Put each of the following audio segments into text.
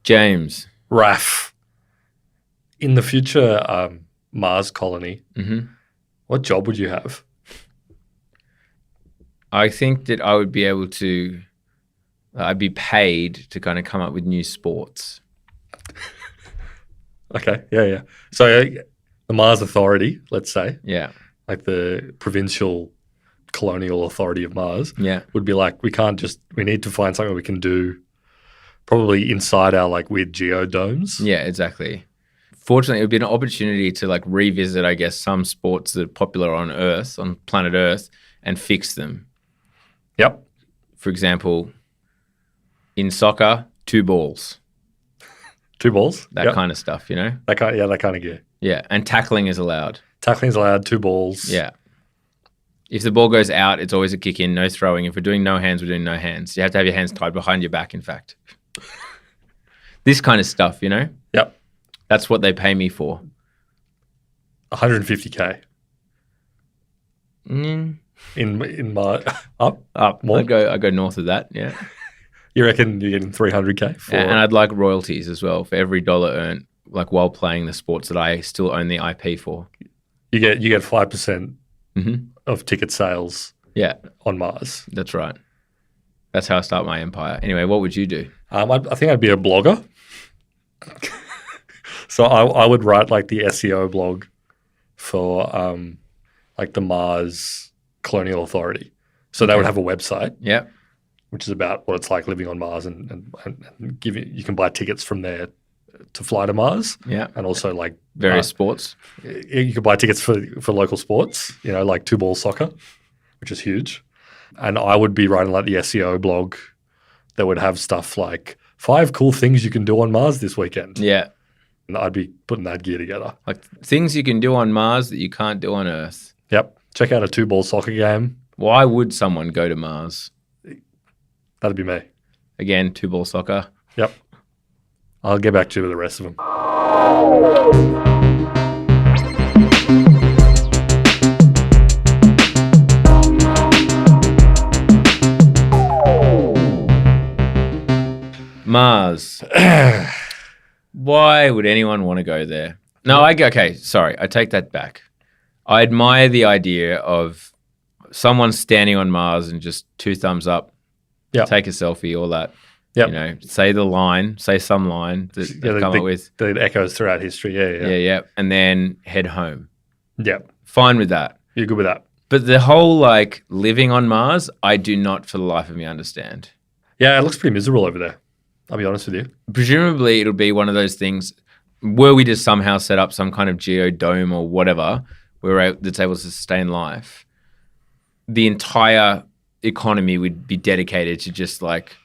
James. Raf. In the future Mars colony, what job would you have? I think that I would be able to, I'd be paid to kind of come up with new sports. Okay, yeah. So the Mars Authority, let's say, Yeah. like the provincial colonial authority of Mars, Yeah. would be like, we need to find something we can do probably inside our like weird geodomes. Yeah, exactly. Fortunately, it would be an opportunity to like revisit, I guess, some sports that are popular on Earth, on planet Earth, and fix them. Yep. For example, in soccer, 2 balls. 2 balls. That kind of stuff, you know? That kind of gear. Yeah, and tackling is allowed. Tackling's allowed, 2 balls. Yeah. If the ball goes out, it's always a kick in, no throwing. If we're doing no hands, we're doing no hands. You have to have your hands tied behind your back, in fact. This kind of stuff, you know? Yep. That's what they pay me for. 150K. In my up more. I go north of that, yeah. You reckon you're getting 300K for And I'd like royalties as well for every dollar earned, like while playing the sports that I still own the IP for. You get 5% of ticket sales. Yeah, on Mars. That's right. That's how I start my empire. Anyway, what would you do? I think I'd be a blogger. So I would write like the SEO blog for like the Mars Colonial Authority. So they would have a website. Yeah. Which is about what it's like living on Mars and you can buy tickets from there to fly to Mars. Yeah. And also like various sports. You could buy tickets for local sports, you know, like 2-ball soccer, which is huge. And I would be writing like the SEO blog that would have stuff like 5 cool things you can do on Mars this weekend. Yeah. And I'd be putting that gear together. Like things you can do on Mars that you can't do on Earth. Yep. Check out a 2-ball soccer game. Why would someone go to Mars? That'd be me. Again, 2-ball soccer. Yep. I'll get back to you with the rest of them. Mars. Why would anyone want to go there? No, okay, sorry. I take that back. I admire the idea of someone standing on Mars and just 2 thumbs up, take a selfie, all that. Yep. You know, say some line that they've come up with. That echoes throughout history. Yeah. And then head home. Yep. Fine with that. You're good with that. But the whole like living on Mars, I do not for the life of me understand. Yeah, it looks pretty miserable over there. I'll be honest with you. Presumably it'll be one of those things where we just somehow set up some kind of geodome or whatever that's able to sustain life. The entire economy would be dedicated to just like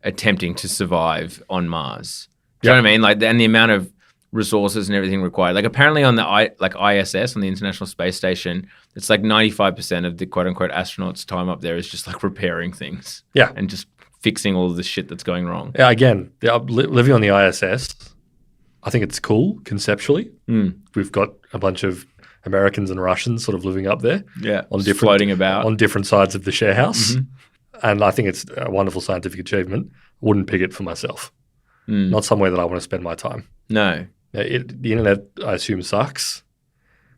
attempting to survive on Mars. Do you know what I mean? Like, and the amount of resources and everything required. Like apparently on the ISS, on the International Space Station, it's like 95% of the quote unquote astronauts' time up there is just like repairing things. Yeah. And just fixing all of the shit that's going wrong. Yeah, again, living on the ISS, I think it's cool conceptually. We've got a bunch of Americans and Russians sort of living up there. Yeah, floating about. On different sides of the share house. And I think it's a wonderful scientific achievement. Wouldn't pick it for myself. Not somewhere that I want to spend my time. No. The internet, I assume, sucks.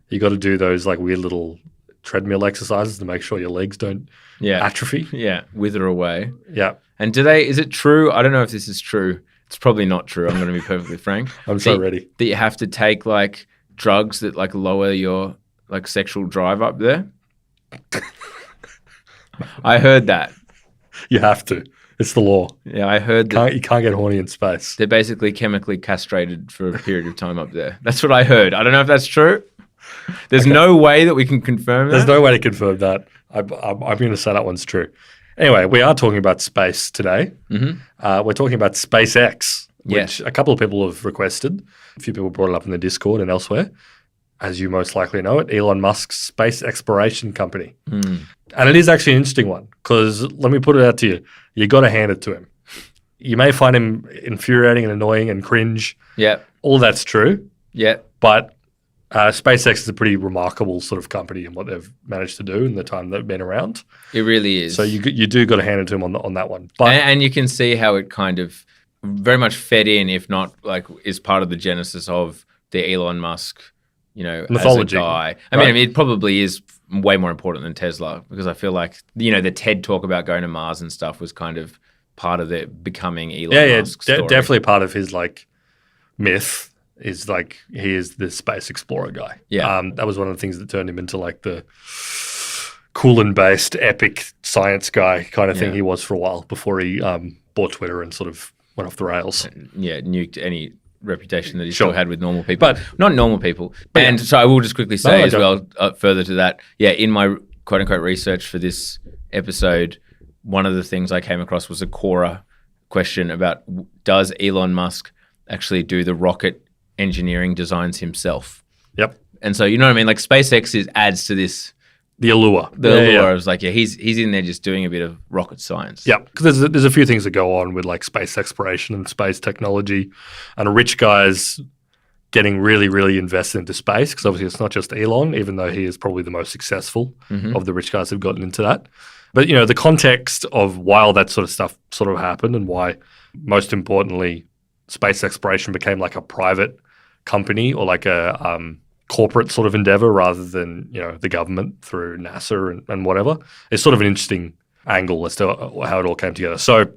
You got to do those like weird little treadmill exercises to make sure your legs don't atrophy. Yeah, wither away. Yeah. And is it true? I don't know if this is true. It's probably not true. I'm going to be perfectly frank. I'm so ready. That you have to take like drugs that like lower your like sexual drive up there. I heard that. You have to. It's the law. Yeah, I heard that. You can't get horny in space. They're basically chemically castrated for a period of time up there. That's what I heard. I don't know if that's true. There's no way that we can confirm that. There's no way to confirm that. I'm going to say that one's true. Anyway, we are talking about space today. We're talking about SpaceX, which a couple of people have requested. A few people brought it up in the Discord and elsewhere. As you most likely know it, Elon Musk's space exploration company. And it is actually an interesting one because let me put it out to you. You got to hand it to him. You may find him infuriating and annoying and cringe. Yeah. All that's true. Yeah. But SpaceX is a pretty remarkable sort of company in what they've managed to do in the time they've been around. It really is. So you do got to hand it to him on that one. But and you can see how it kind of very much fed in, if not like is part of the genesis of the Elon Musk, mythology. As a guy. I mean, it probably is way more important than Tesla, because I feel like, the TED talk about going to Mars and stuff was kind of part of it becoming Elon Musk's story. Definitely part of his like myth is like he is the space explorer guy. Yeah. That was one of the things that turned him into like the Coolin-based epic science guy kind of thing he was for a while before he bought Twitter and sort of went off the rails. Yeah, nuked any reputation that he still had with normal people. But not normal people. And so I will just quickly say further to that, in my quote-unquote research for this episode, one of the things I came across was a Quora question about, does Elon Musk actually do the rocket engineering designs himself? Yep. And so, you know what I mean? Like SpaceX adds to this. The allure. I was like, he's in there just doing a bit of rocket science. Yeah, because there's a few things that go on with like space exploration and space technology, and rich guys getting really, really invested into space, because obviously it's not just Elon, even though he is probably the most successful of the rich guys who've gotten into that. But, the context of why all that sort of stuff sort of happened, and why, most importantly, space exploration became like a private company or like a corporate sort of endeavor rather than, the government through NASA and whatever, is sort of an interesting angle as to how it all came together. So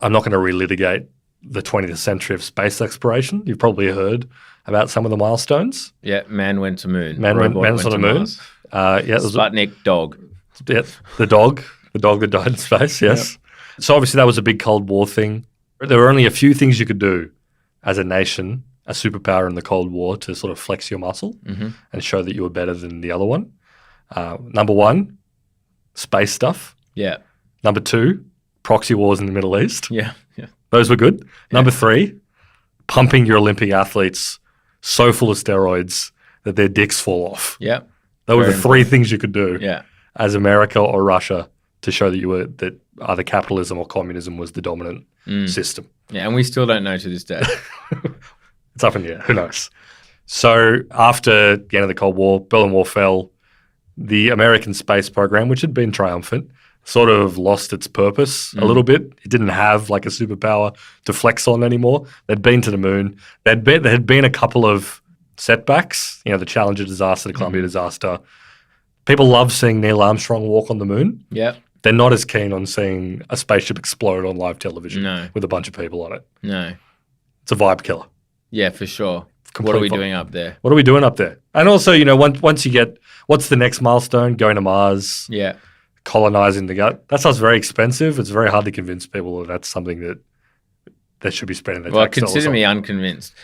I'm not going to relitigate the 20th century of space exploration. You've probably heard about some of the milestones. Yeah, man went to moon. Man went on the moon. Sputnik dog. Yeah, the dog that died in space, yes. Yep. So obviously that was a big Cold War thing. There were only a few things you could do as a nation, a superpower in the Cold War, to sort of flex your muscle and show that you were better than the other one. Number one, space stuff. Yeah. Number two, proxy wars in the Middle East. Yeah. Those were good. Yeah. Number three, pumping your Olympic athletes so full of steroids that their dicks fall off. Yeah. Those were the three things you could do as America or Russia to show that either capitalism or communism was the dominant system. Yeah, and we still don't know to this day. It's up in the air. Who knows? So after the end of the Cold War, Berlin Wall fell, the American space program, which had been triumphant, sort of lost its purpose a little bit. It didn't have like a superpower to flex on anymore. They'd been to the moon. There had been a couple of setbacks, the Challenger disaster, the Columbia disaster. People love seeing Neil Armstrong walk on the moon. Yeah. They're not as keen on seeing a spaceship explode on live television with a bunch of people on it. No. It's a vibe killer. Yeah, for sure. What are we doing up there? What are we doing up there? And also, once you get, what's the next milestone? Going to Mars. Yeah. Colonizing the gut. That sounds very expensive. It's very hard to convince people that that's something that they should be spending their tax dollars on. Consider me unconvinced.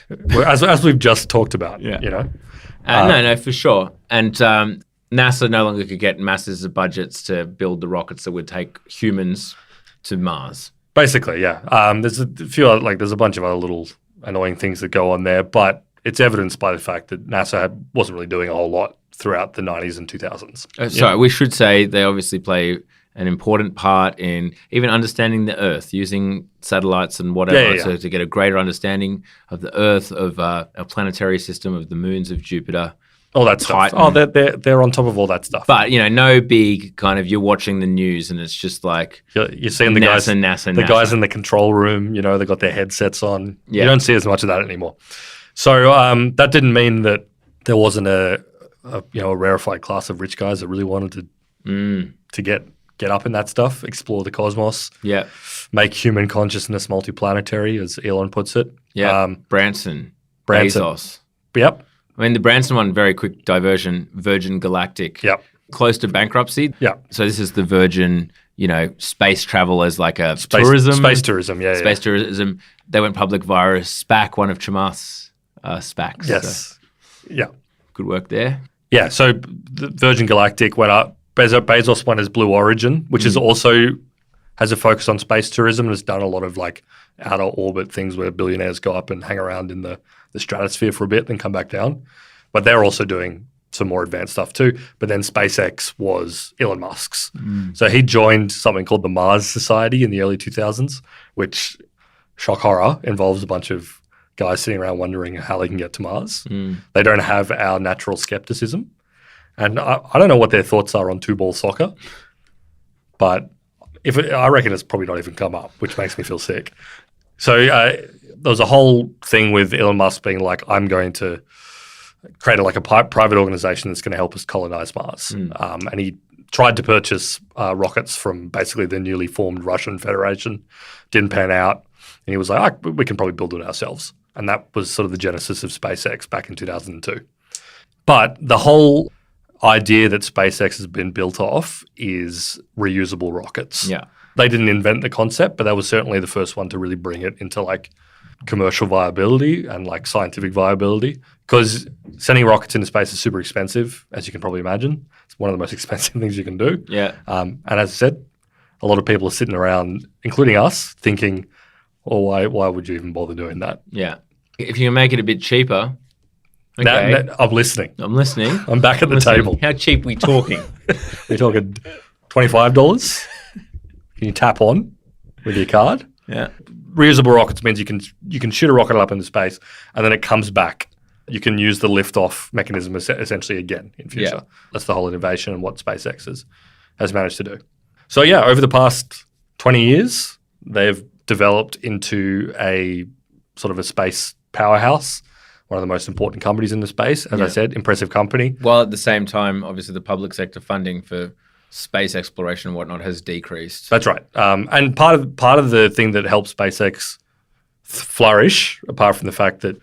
As we've just talked about, No, for sure. And NASA no longer could get massive budgets to build the rockets that would take humans to Mars. Basically, yeah. There's a few, there's a bunch of other little annoying things that go on there, but it's evidenced by the fact that NASA wasn't really doing a whole lot throughout the 90s and 2000s. Sorry, we should say they obviously play an important part in even understanding the Earth, using satellites and whatever, so to get a greater understanding of the Earth, of a planetary system, of the moons of Jupiter. All that stuff. Oh, they're on top of all that stuff. But, no big kind of, you're watching the news and it's just like you're seeing the NASA. Guys in the control room, they got their headsets on. Yeah. You don't see as much of that anymore. So that didn't mean that there wasn't a rarefied class of rich guys that really wanted to get up in that stuff, explore the cosmos, make human consciousness multiplanetary, as Elon puts it. Yeah, Branson. Bezos. Yep. I mean, the Branson one, very quick diversion, Virgin Galactic. Yep. Close to bankruptcy. Yep. So this is the Virgin, space travel as like a tourism. Space tourism, Space tourism. They went public via a SPAC, one of Chamath's SPACs. Yes. So. Yeah. Good work there. Yeah, so the Virgin Galactic went up. Bezos went as Blue Origin, which is also has a focus on space tourism and has done a lot of outer orbit things where billionaires go up and hang around in the stratosphere for a bit, then come back down. But they're also doing some more advanced stuff too. But then SpaceX was Elon Musk's. So he joined something called the Mars Society in the early 2000s, which, shock horror, involves a bunch of guys sitting around wondering how they can get to Mars. They don't have our natural skepticism. And I don't know what their thoughts are on two-ball soccer, but I reckon it's probably not even come up, which makes me feel sick. So there was a whole thing with Elon Musk being like, I'm going to create a private organization that's going to help us colonize Mars. And he tried to purchase rockets from basically the newly formed Russian Federation. Didn't pan out. And he was like, we can probably build it ourselves. And that was sort of the genesis of SpaceX back in 2002. But the whole idea that SpaceX has been built off is reusable rockets. Yeah. They didn't invent the concept, but they were certainly the first one to really bring it into like commercial viability and like scientific viability. Because sending rockets into space is super expensive, as you can probably imagine. It's one of the most expensive things you can do. Yeah. And as I said, a lot of people are sitting around, including us, thinking, "Oh, why would you even bother doing that?" Yeah. If you can make it a bit cheaper. Okay. I'm listening. I'm listening. I'm back at the table. How cheap we talking? We're talking $25. Can you tap on with your card? Yeah. Reusable rockets means you can shoot a rocket up into space and then it comes back. You can use the lift-off mechanism essentially again in future. Yeah. That's the whole innovation and what SpaceX has managed to do. So yeah, over the past 20 years, they've developed into a sort of a space powerhouse, one of the most important companies in the space. As I said, impressive company. While at the same time, obviously the public sector funding for space exploration and whatnot has decreased. That's right. And part of the thing that helped SpaceX flourish, apart from the fact that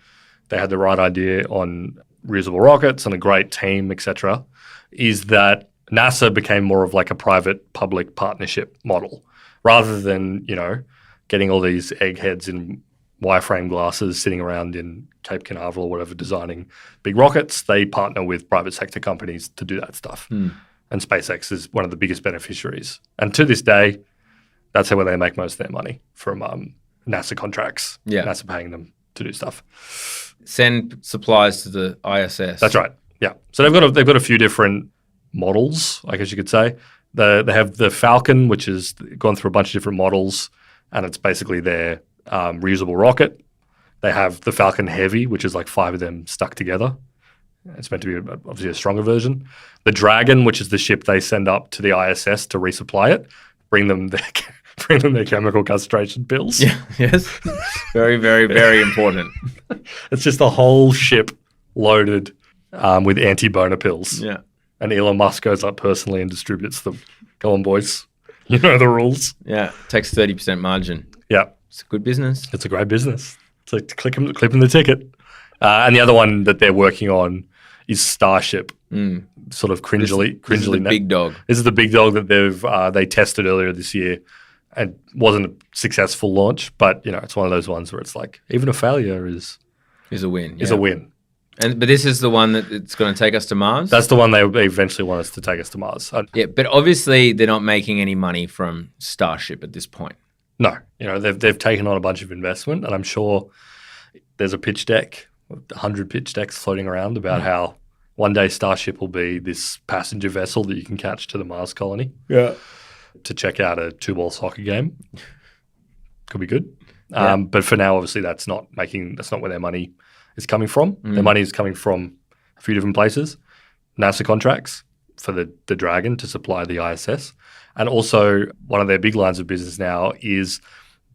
they had the right idea on reusable rockets and a great team, etc., is that NASA became more of like a private-public partnership model, rather than getting all these eggheads in wireframe glasses sitting around in Cape Canaveral or whatever designing big rockets. They partner with private sector companies to do that stuff. And SpaceX is one of the biggest beneficiaries. And to this day, that's where they make most of their money, from NASA contracts. Yeah. NASA paying them to do stuff. Send supplies to the ISS. That's right. Yeah. So they've got a few different models, I guess you could say. They have the Falcon, which has gone through a bunch of different models, and it's basically their reusable rocket. They have the Falcon Heavy, which is like 5 of them stuck together. It's meant to be obviously a stronger version. The Dragon, which is the ship they send up to the ISS to resupply it, bring them their chemical castration pills. Yeah. Yes. Very, very, very important. It's just a whole ship loaded with anti-boner pills. Yeah. And Elon Musk goes up personally and distributes them. Go on, boys. You know the rules. Yeah. Takes 30% margin. Yeah. It's a good business. It's a great business. It's like clipping the ticket. And the other one that they're working on is Starship. Sort of cringily. This is the big dog. This is the big dog that they tested earlier this year, and wasn't a successful launch. But it's one of those ones where it's like even a failure is a win. Is a win. But this is the one that it's going to take us to Mars? That's the one they eventually want us to take us to Mars. Yeah, but obviously they're not making any money from Starship at this point. No. They've taken on a bunch of investment, and I'm sure there's a pitch deck, 100 pitch decks floating around about how one day Starship will be this passenger vessel that you can catch to the Mars colony. Yeah. To check out a 2-ball soccer game. Could be good. Yeah. But for now, obviously, that's not where their money is coming from. Their money is coming from a few different places. NASA contracts for the Dragon to supply the ISS. And also, one of their big lines of business now is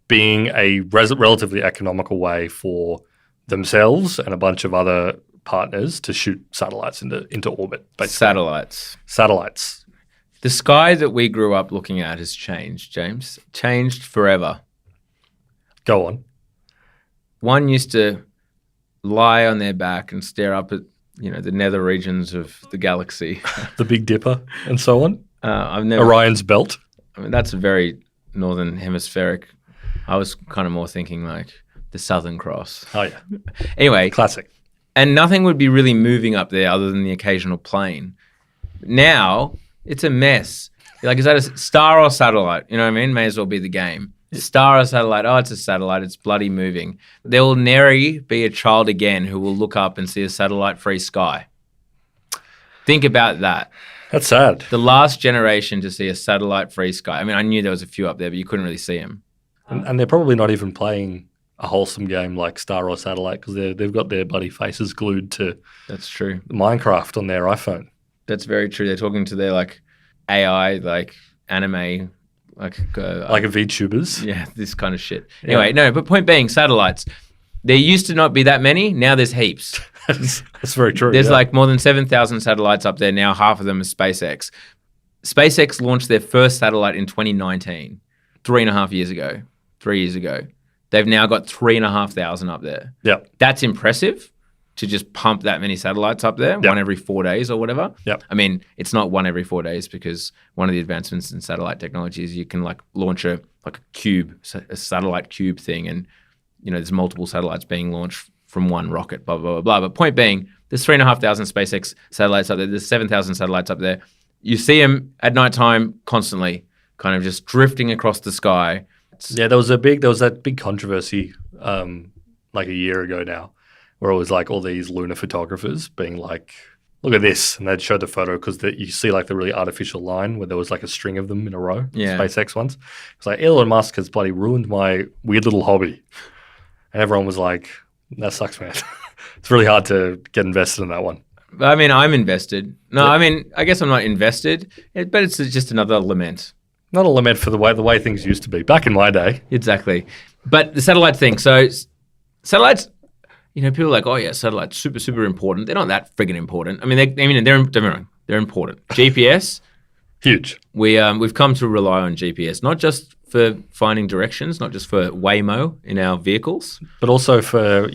being a relatively economical way for themselves and a bunch of other partners to shoot satellites into orbit. Basically. Satellites. The sky that we grew up looking at has changed, James. Changed forever. Go on. One used to lie on their back and stare up at, the nether regions of the galaxy. The Big Dipper and so on. Orion's Belt. I mean, that's a very northern hemispheric. I was kind of more thinking like the Southern Cross. Oh, yeah. Anyway. Classic. And nothing would be really moving up there other than the occasional plane. Now, it's a mess. Like, is that a star or satellite? You know what I mean? May as well be the game. Star or satellite? Oh, it's a satellite. It's bloody moving. There will never be a child again who will look up and see a satellite-free sky. Think about that. That's sad. The last generation to see a satellite-free sky. I mean, I knew there was a few up there, but you couldn't really see them. And they're probably not even playing a wholesome game like Star or Satellite because they've got their bloody faces glued to That's true. Minecraft on their iPhone. That's very true. They're talking to their like AI, like anime like a VTubers. Yeah, this kind of shit. Anyway, no, but point being, satellites. There used to not be that many. Now there's heaps. That's very true. There's like more than 7,000 satellites up there now. Half of them are SpaceX. SpaceX launched their first satellite in 2019, 3.5 years ago, 3 years ago. They've now got 3,500 up there. Yeah. That's impressive to just pump that many satellites up there, one every 4 days or whatever. Yep. I mean, it's not one every 4 days because one of the advancements in satellite technology is you can like launch a cube, a satellite cube thing, and there's multiple satellites being launched from one rocket, blah, blah, blah, blah. But point being, there's 3,500 SpaceX satellites up there. There's 7,000 satellites up there. You see them at nighttime constantly, kind of just drifting across the sky. Yeah, there was that big controversy like a year ago now, where it was like all these lunar photographers being like, look at this. And they'd show the photo because you see like the really artificial line where there was like a string of them in a row, SpaceX ones. It's like, Elon Musk has bloody ruined my weird little hobby. And everyone was like, that sucks, man. It's really hard to get invested in that one. I mean, I'm invested. No, I mean, I guess I'm not invested, but it's just another lament. Not a lament for the way things used to be back in my day. Exactly. But the satellite thing. So satellites, people are like, oh yeah, satellites super, super important. They're not that friggin' important. I mean, they're important. GPS, huge. We've come to rely on GPS, not just for finding directions, not just for Waymo in our vehicles, but also for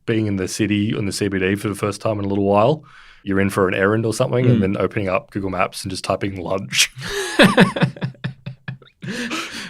being in the city, in the CBD for the first time in a little while. You're in for an errand or something, and then opening up Google Maps and just typing lunch.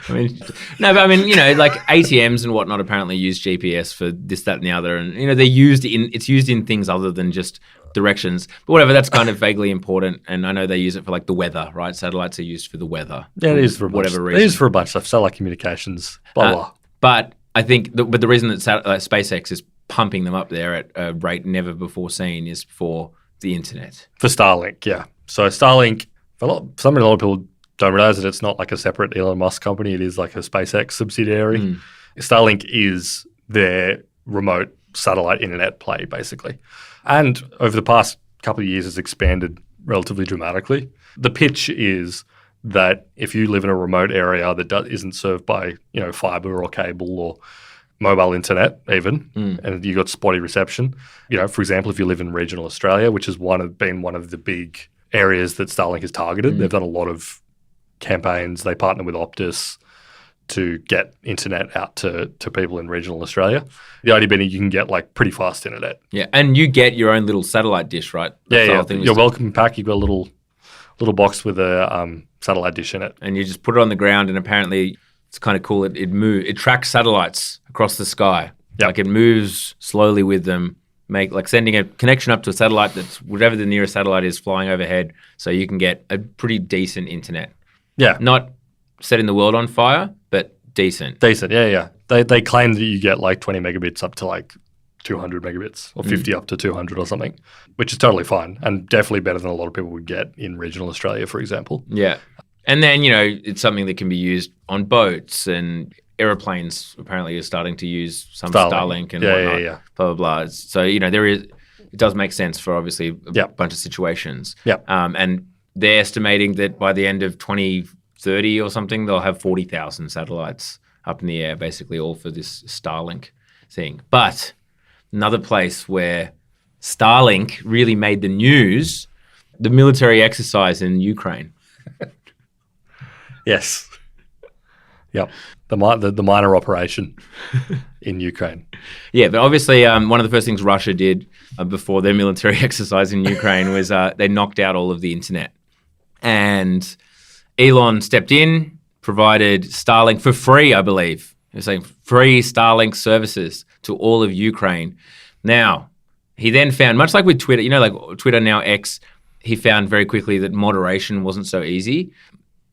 like ATMs and whatnot apparently use GPS for this, that, and the other, and it's used in things other than just directions. But whatever, that's kind of vaguely important, and I know they use it for like the weather, right? Satellites are used for the weather. Yeah, it is for whatever reason. It is for a bunch of stuff, satellite communications, blah blah. But I think the reason that SpaceX is pumping them up there at a rate never before seen is for the internet. For Starlink, yeah. So Starlink, a lot of people don't realize that it's not like a separate Elon Musk company. It is like a SpaceX subsidiary. Starlink is their remote satellite internet play, basically. And over the past couple of years, it's expanded relatively dramatically. The pitch is that if you live in a remote area that isn't served by fiber or cable or mobile internet even, and you got spotty reception, for example, if you live in regional Australia, which has been one of the big areas that Starlink has targeted, they've done a lot of campaigns. They partner with Optus to get internet out to people in regional Australia. The idea being you can get like pretty fast internet. Yeah, and you get your own little satellite dish, right? That's your welcome pack. You've got a little box with a satellite dish in it. And you just put it on the ground, and apparently it's kind of cool. It tracks satellites across the sky. Yep. Like it moves slowly with them, sending a connection up to a satellite that's whatever the nearest satellite is flying overhead, so you can get a pretty decent internet. Yeah. Not setting the world on fire, but decent. Decent, yeah. They claim that you get like 20 megabits up to like 200 megabits or 50 up to 200 or something, which is totally fine and definitely better than a lot of people would get in regional Australia, for example. Yeah. And then, it's something that can be used on boats, and aeroplanes apparently are starting to use some Starlink and whatnot. Yeah. Blah, blah, blah. So, it does make sense for obviously a bunch of situations. Yeah. And they're estimating that by the end of 2030 or something, they'll have 40,000 satellites up in the air, basically all for this Starlink thing. But another place where Starlink really made the news, the military exercise in Ukraine. Yes. Yep. The minor operation in Ukraine. Yeah, but obviously one of the first things Russia did before their military exercise in Ukraine was they knocked out all of the internet. And Elon stepped in, provided Starlink for free, I believe. He was saying free Starlink services to all of Ukraine. Now, he then found, much like with Twitter, like Twitter, now X, he found very quickly that moderation wasn't so easy.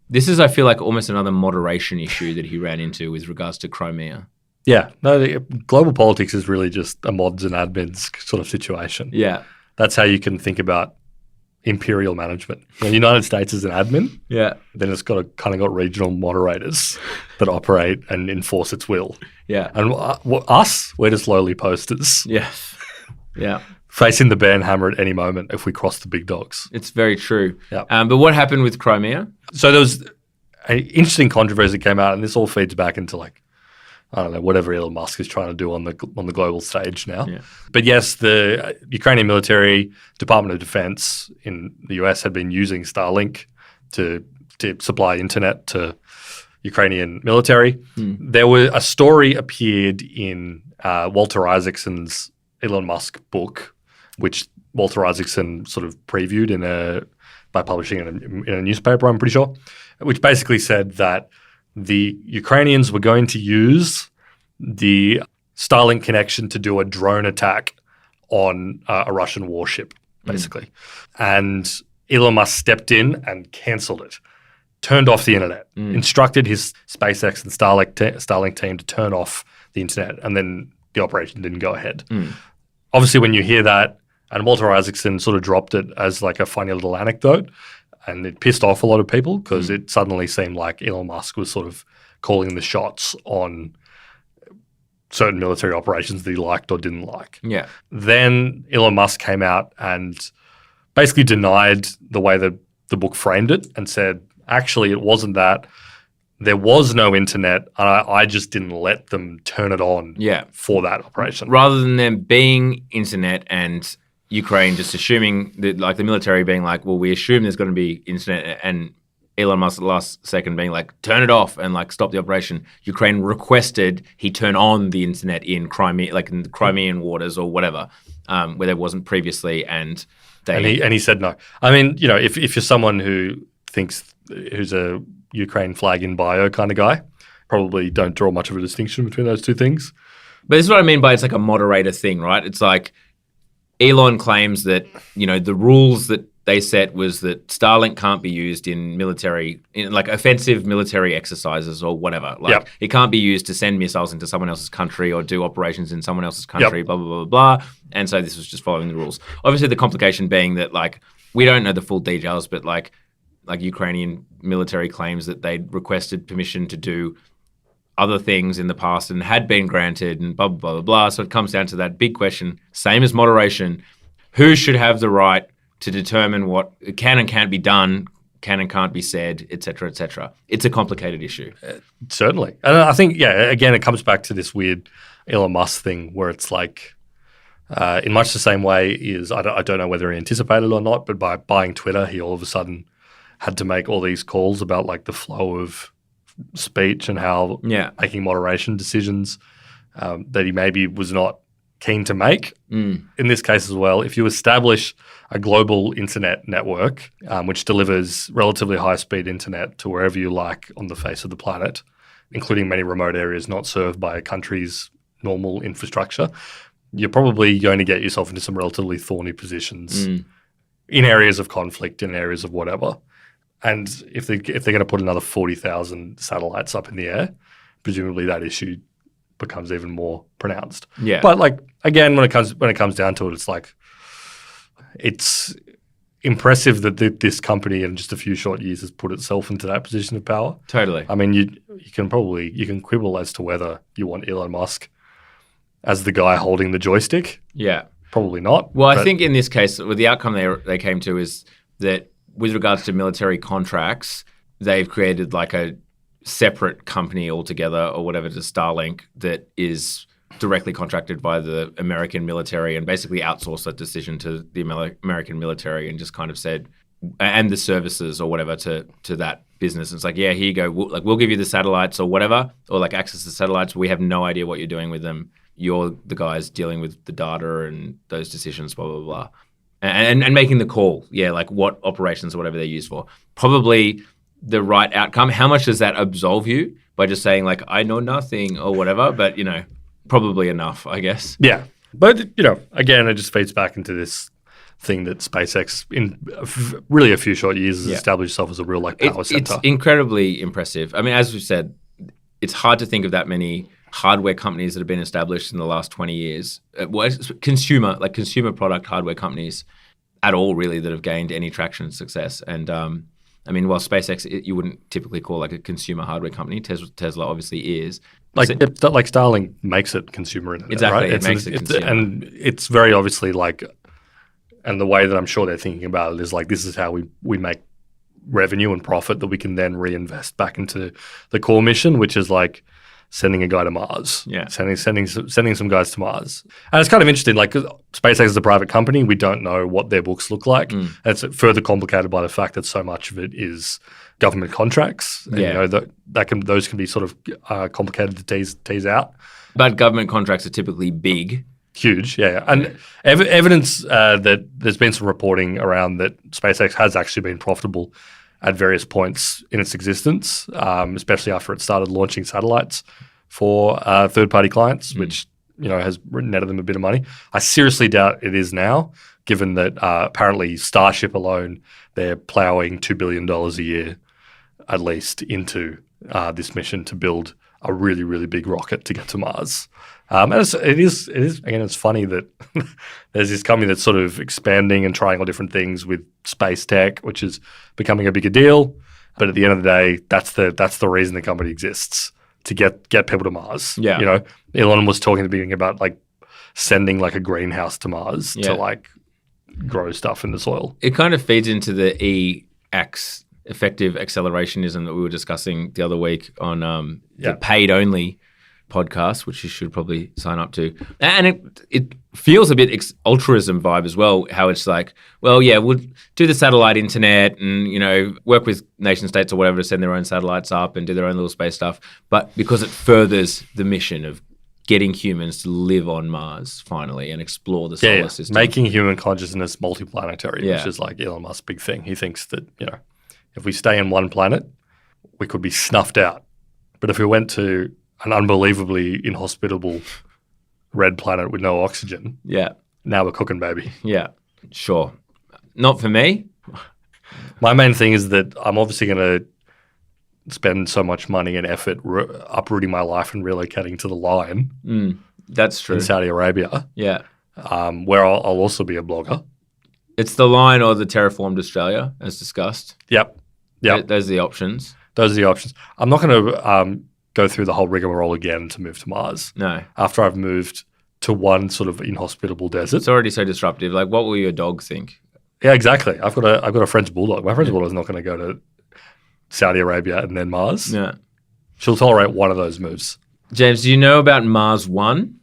This is, I feel like, almost another moderation issue that he ran into with regards to Crimea. Yeah. No, global politics is really just a mods and admins sort of situation. Yeah. That's how you can think about imperial management. The United States is an admin. Yeah. Then it's got regional moderators that operate and enforce its will. Yeah. And us, we're just lowly posters. Yeah. Yeah. Facing the ban hammer at any moment if we cross the big dogs. It's very true. Yeah. But what happened with Crimea? So there was an interesting controversy came out, and this all feeds back into like, I don't know, whatever Elon Musk is trying to do on the global stage now. Yeah. But yes, the Ukrainian military, Department of Defense in the US had been using Starlink to supply internet to Ukrainian military. There was a story appeared in Walter Isaacson's Elon Musk book, which Walter Isaacson sort of previewed by publishing in a newspaper, I'm pretty sure, which basically said that the Ukrainians were going to use the Starlink connection to do a drone attack on a Russian warship, basically. And Elon Musk stepped in and cancelled it, turned off the internet, instructed his SpaceX and Starlink team to turn off the internet, and then the operation didn't go ahead. Obviously, when you hear that, and Walter Isaacson sort of dropped it as like a funny little anecdote, and it pissed off a lot of people because it suddenly seemed like Elon Musk was sort of calling the shots on certain military operations that he liked or didn't like. Yeah. Then Elon Musk came out and basically denied the way that the book framed it and said, actually, it wasn't that. There was no internet, and I just didn't let them turn it on for that operation. Rather than there being internet and Ukraine just assuming that, like the military being like, well, we assume there's going to be internet, and Elon Musk at the last second being like, turn it off and like stop the operation. Ukraine requested he turn on the internet in Crimea, like in the Crimean waters or whatever, where there wasn't previously, and he said no. I mean, you know, if you're someone who's a Ukraine flag in bio kind of guy, probably don't draw much of a distinction between those two things. But this is what I mean by it's like a moderator thing, right? It's like Elon claims that, you know, the rules that they set was that Starlink can't be used in like offensive military exercises or whatever. Like it can't be used to send missiles into someone else's country or do operations in someone else's country, blah, blah, blah, blah. And so this was just following the rules. Obviously, the complication being that like we don't know the full details, but like Ukrainian military claims that they'd requested permission to do other things in the past and had been granted and blah, blah, blah, blah. So it comes down to that big question, same as moderation, who should have the right to determine what can and can't be done, can and can't be said, et cetera, et cetera. It's a complicated issue. Certainly. And I think, again, it comes back to this weird Elon Musk thing where it's like, in much the same way I don't know whether he anticipated or not, but by buying Twitter, he all of a sudden had to make all these calls about like the flow of speech and how making moderation decisions that he maybe was not keen to make. In this case as well, if you establish a global internet network which delivers relatively high-speed internet to wherever you like on the face of the planet, including many remote areas not served by a country's normal infrastructure, you're probably going to get yourself into some relatively thorny positions in areas of conflict, in areas of whatever. And if they're going to put another 40,000 satellites up in the air, presumably that issue becomes even more pronounced. Yeah. But like again, when it comes down to it, it's like it's impressive that this company in just a few short years has put itself into that position of power. Totally. I mean, you can quibble as to whether you want Elon Musk as the guy holding the joystick. Yeah. Probably not. Well, I think in this case, the outcome they came to is that with regards to military contracts, they've created like a separate company altogether or whatever to Starlink that is directly contracted by the American military and basically outsourced that decision to the American military and just kind of said, and the services or whatever to that business. It's like, yeah, here you go. We'll give you the satellites or whatever, or like access to satellites. We have no idea what you're doing with them. You're the guys dealing with the data and those decisions, blah, blah, blah. And making the call, like what operations or whatever they're used for. Probably the right outcome. How much does that absolve you by just saying like, I know nothing or whatever, but, probably enough, I guess. Yeah. But, again, it just feeds back into this thing that SpaceX in really a few short years has established itself as a real like power center. It's incredibly impressive. I mean, as we've said, it's hard to think of that many hardware companies that have been established in the last 20 years. Consumer product hardware companies at all really that have gained any traction and success. And I mean, while SpaceX you wouldn't typically call like a consumer hardware company, Tesla obviously is. Like Starlink makes it consumer internet, exactly, right? It makes it consumer. And it's very obviously like, and the way that I'm sure they're thinking about it is like, this is how we make revenue and profit that we can then reinvest back into the core mission, which is like sending a guy to Mars. Yeah. Sending some guys to Mars. And it's kind of interesting, like, 'cause SpaceX is a private company. We don't know what their books look like. And it's further complicated by the fact that so much of it is government contracts. And, Yeah. you know, those can be sort of complicated to tease out. But government contracts are typically big. Huge, yeah. And evidence that there's been some reporting around that SpaceX has actually been profitable at various points in its existence, especially after it started launching satellites for third-party clients, which, you know, has netted them a bit of money. I seriously doubt it is now, given that apparently Starship alone, they're plowing $2 billion a year at least into this mission to build a really, really big rocket to get to Mars. And it is again, it's funny that there's this company that's sort of expanding and trying all different things with space tech, which is becoming a bigger deal. But at the end of the day, that's the reason the company exists, to get people to Mars. Yeah. You know, Elon was talking at the beginning about like sending like a greenhouse to Mars to like grow stuff in the soil. It kind of feeds into the EX, effective accelerationism, that we were discussing the other week on the paid only podcast, which you should probably sign up to. And it feels a bit altruism vibe as well, how it's like, well, yeah, we'll do the satellite internet and, you know, work with nation states or whatever to send their own satellites up and do their own little space stuff. But because it furthers the mission of getting humans to live on Mars finally and explore the solar system. Making human consciousness multiplanetary, Yeah. which is like Elon Musk's big thing. He thinks that, you know, if we stay in one planet, we could be snuffed out. But if we went to an unbelievably inhospitable red planet with no oxygen, now we're cooking, baby. Yeah, sure. Not for me. My main thing is that I'm obviously going to spend so much money and effort uprooting my life and relocating to the Line. That's true. In Saudi Arabia. Yeah. Where I'll also be a blogger. It's the Line or the terraformed Australia, as discussed. Yep. Those are the options. Those are the options. I'm not going to go through the whole rigmarole again to move to Mars. No. After I've moved to one sort of inhospitable desert. It's already so disruptive. Like, what will your dog think? Yeah, exactly. I've got a French bulldog. My French bulldog's not going to go to Saudi Arabia and then Mars. Yeah. She'll tolerate one of those moves. James, do you know about Mars One?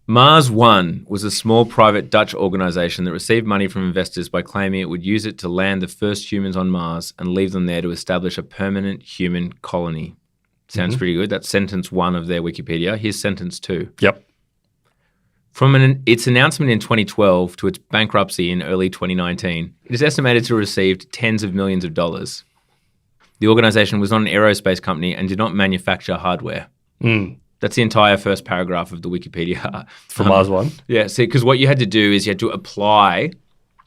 Mars One was a small private Dutch organization that received money from investors by claiming it would use it to land the first humans on Mars and leave them there to establish a permanent human colony. Sounds pretty good. That's sentence 1 of their Wikipedia. Here's sentence 2. Yep. From its announcement in 2012 to its bankruptcy in early 2019, it is estimated to have received tens of millions of dollars. The organization was not an aerospace company and did not manufacture hardware. That's the entire first paragraph of the Wikipedia. For Mars One? Yeah, see, because what you had to do is you had to apply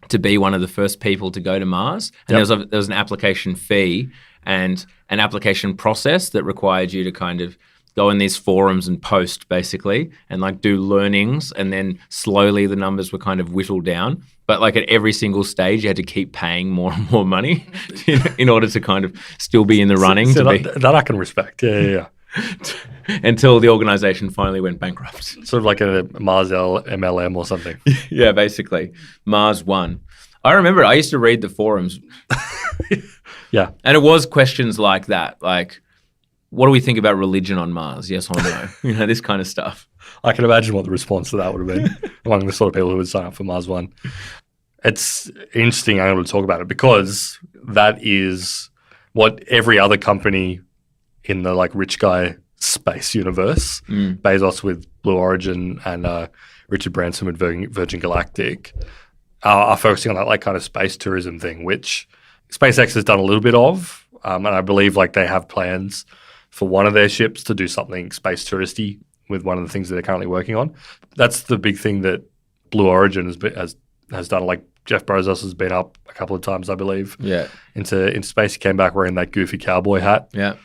to be one of the first people to go to Mars. And there was an application fee and an application process that required you to kind of go in these forums and post, basically, and like do learnings, and then slowly the numbers were kind of whittled down. But like at every single stage, you had to keep paying more and more money in order to kind of still be in the running. So that I can respect. Yeah. Until the organization finally went bankrupt. Sort of like a Mars MLM or something. Yeah, basically. Mars One. I remember I used to read the forums. Yeah. And it was questions like that, like, what do we think about religion on Mars? Yes or no? You know, this kind of stuff. I can imagine what the response to that would have been among the sort of people who would sign up for Mars One. It's interesting I'm able to talk about it because that is what every other company in the like rich guy space universe, Bezos with Blue Origin and Richard Branson with Virgin Galactic, are focusing on that like kind of space tourism thing, which SpaceX has done a little bit of, and I believe like they have plans for one of their ships to do something space touristy with one of the things that they're currently working on. That's the big thing that Blue Origin has done. Like Jeff Bezos has been up a couple of times, I believe, into space. He came back wearing that goofy cowboy hat. Yeah.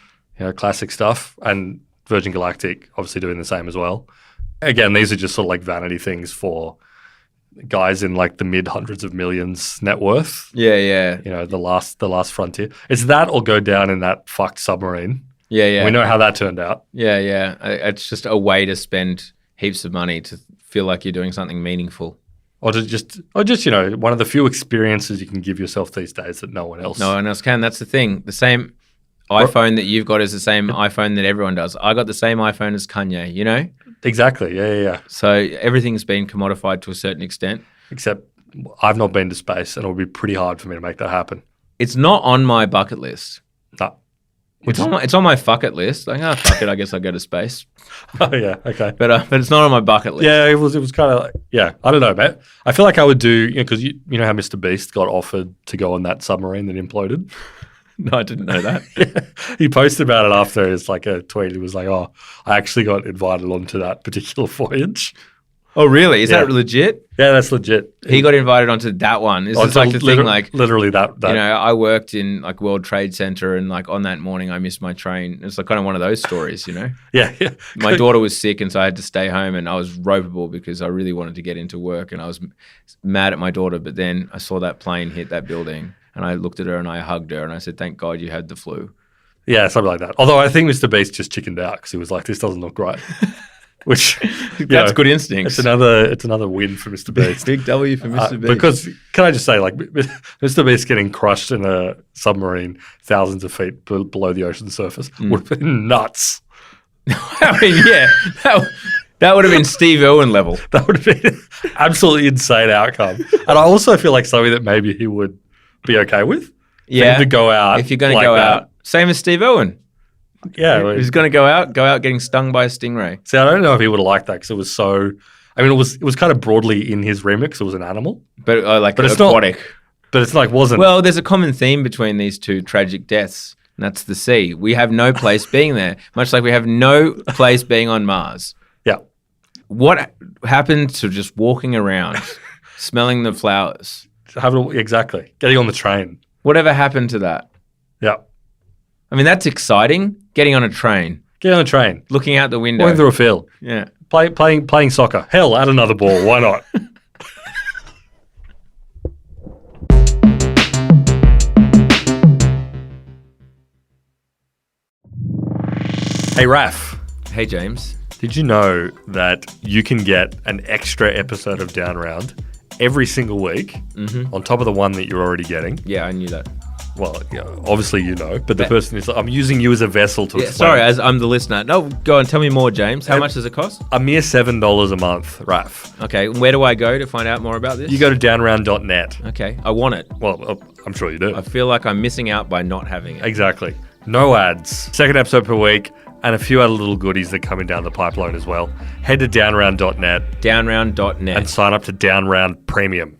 You know, classic stuff. And Virgin Galactic obviously doing the same as well. Again, these are just sort of like vanity things for guys in like the mid hundreds of millions net worth. Yeah. You know, the last frontier. It's that or go down in that fucked submarine. Yeah. We know how that turned out. Yeah. It's just a way to spend heaps of money to feel like you're doing something meaningful. Or just one of the few experiences you can give yourself these days that no one else can. That's the thing. The same iPhone that you've got is the same iPhone that everyone does. I got the same iPhone as Kanye, you know? Exactly. Yeah. So everything's been commodified to a certain extent. Except I've not been to space, and it'll be pretty hard for me to make that happen. It's not on my bucket list. No. It's on my fuck it list. Like, fuck it, I guess I'll go to space. Oh, yeah, okay. But it's not on my bucket list. Yeah, it was kind of like, I don't know, mate. I feel like I would do, because you know how Mr. Beast got offered to go on that submarine that imploded? No, I didn't know that. Yeah. He posted about it after his like a tweet. He was like, "Oh, I actually got invited onto that particular voyage." Oh, really? Is that legit? Yeah, that's legit. He got invited onto that one. This is like the thing, like literally that. You know, I worked in like World Trade Center, and like on that morning, I missed my train. It's like kind of one of those stories, you know. Yeah. My daughter was sick, and so I had to stay home, and I was ropeable because I really wanted to get into work, and I was mad at my daughter. But then I saw that plane hit that building, and I looked at her and I hugged her, and I said, "Thank God you had the flu." Yeah, something like that. Although I think Mr. Beast just chickened out because he was like, "This doesn't look right." Which that's good instincts. It's another win for Mr. Beast. Big W for Mr. Beast. Because can I just say, like, Mr. Beast getting crushed in a submarine thousands of feet below the ocean surface would have been nuts. I mean, yeah, that would have been Steve Irwin level. That would have been an absolutely insane outcome. And I also feel like something that maybe he would be okay with. Yeah, for him to go out. If you're going to like go that. out, same as Steve Irwin. Yeah, he's going to go out getting stung by a stingray. See, I don't know if he would have liked that because it was so. I mean, it was kind of broadly in his remit because it was an animal, but it's aquatic. But it's like wasn't. Well, there's a common theme between these two tragic deaths, and that's the sea. We have no place being there, much like we have no place being on Mars. Yeah. What happened to just walking around, smelling the flowers? Exactly. Getting on the train. Whatever happened to that? Yeah. I mean, that's exciting. Getting on a train. Getting on a train. Looking out the window. Walking through a field. Yeah. Playing soccer. Hell, add another ball. Why not? Hey, Raph. Hey, James. Did you know that you can get an extra episode of Down Round every single week on top of the one that you're already getting? Yeah, I knew that. Well, yeah, obviously you know, but the person is, I'm using you as a vessel to explain. Sorry, as I'm the listener. No, go on, tell me more, James. How much does it cost? A mere $7 a month, Raph. Okay, where do I go to find out more about this? You go to downround.net. Okay, I want it. Well, I'm sure you do. I feel like I'm missing out by not having it. Exactly. No ads. Second episode per week, and a few other little goodies that coming down the pipeline as well. Head to downround.net. Downround.net. And sign up to Downround Premium.